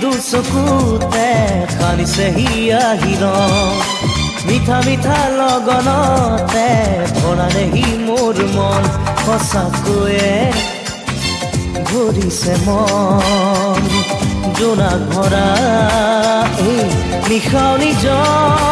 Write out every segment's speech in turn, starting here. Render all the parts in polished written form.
দুচকুতে সানিছে হিয়া হিৰণ মিঠা মিঠা লগনতে ভৰালে সি মোৰ মন সঁচাকৈয়ে ভৰিছে মন জোনাক ভৰা এই নিশাউনি জম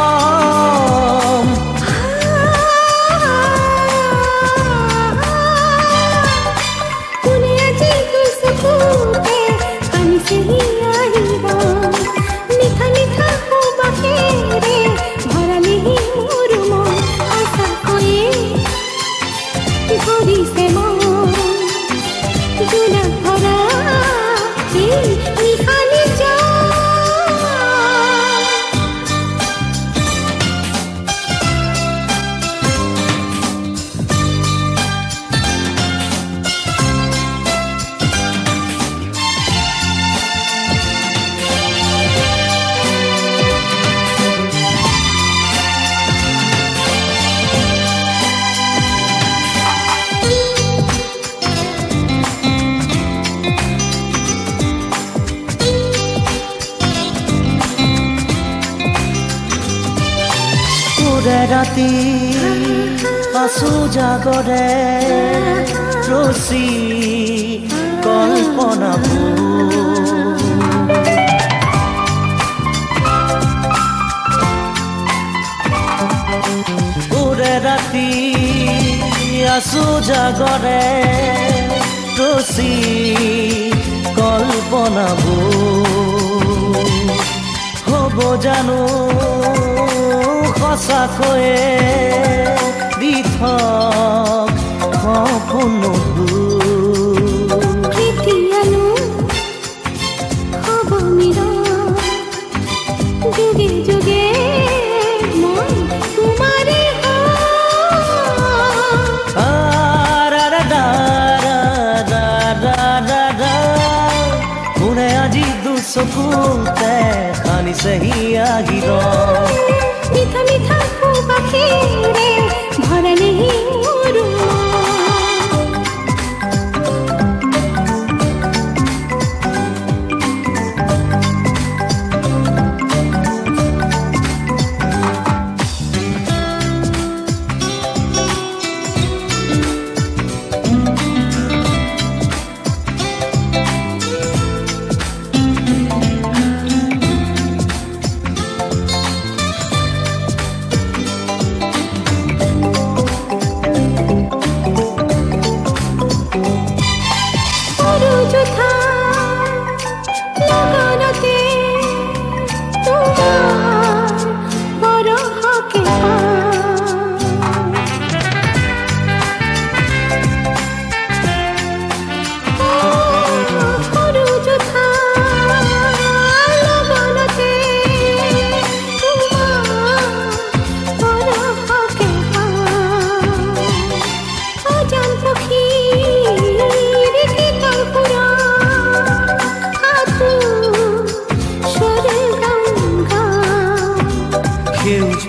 ৰাতি আছো জাগৰে ৰচি কল্পনাবোৰ ৰাতি আছো জাগৰে ৰচি কল্পনাবোৰ হ'ব জানো সঁচাকৈয়ে দিঠক সপোনবোৰ কেতিয়ানো হ'ব মিৰণ যুগে যুগে মই তোমাৰে কোনে আজি দুচকুতে সানিছে হিয়া হিৰণ মিঠা মিঠা সুবাসেৰে ভৰালে মোৰ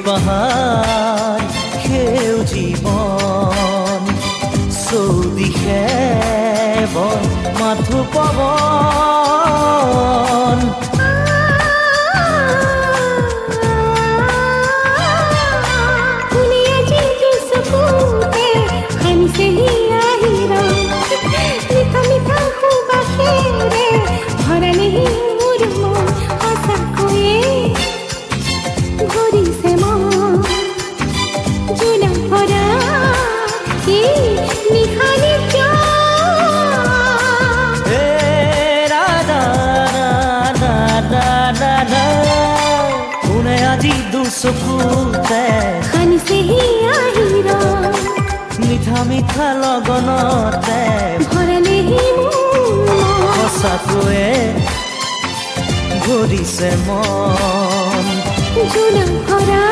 পাহাৰ সেউ জীৱন চৌদিশে বন মাথো পৱন চকুতে সানিছে হিয়া হিৰণ মিঠা মিঠা লগনতে ভৰালে মোৰ সঁচাকৈয়ে ভৰিছে মন জোনাক ভৰা